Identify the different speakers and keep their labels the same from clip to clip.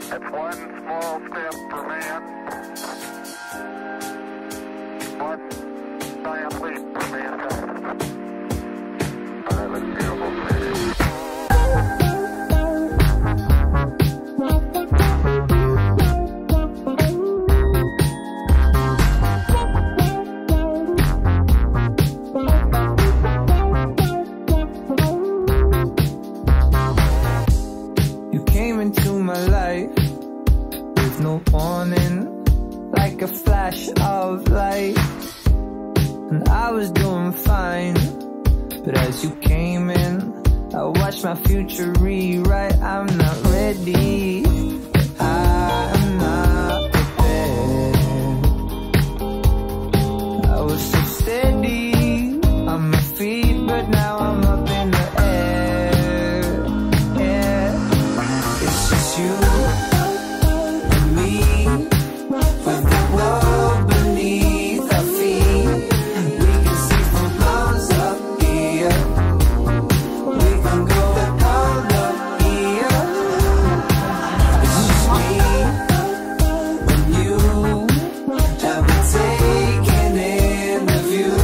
Speaker 1: That's one small step for man, one giant leap for mankind. All right, let's go.
Speaker 2: You came into my life with no warning, like a flash of light. And I was doing fine, but as you came in, I watched my future rewrite. I'm not ready, I'm not prepared. I was so steady on my feet, but now I'm up in the air. Yeah, it's just you and me, with the world beneath our feet. We can see from miles up here, we can go all up here. It's just me and you, and we're taking in the view.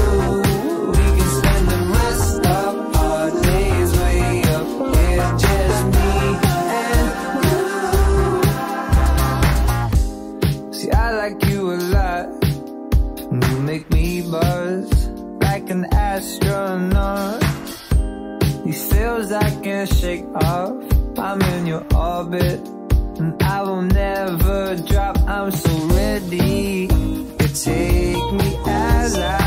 Speaker 2: We can spend the rest of our days way up here, just me and you. See, I like you a lot, and you make me buzz like an astronaut. These feels I can't shake off. I'm in your orbit, and I will never drop. I'm so ready to take me as I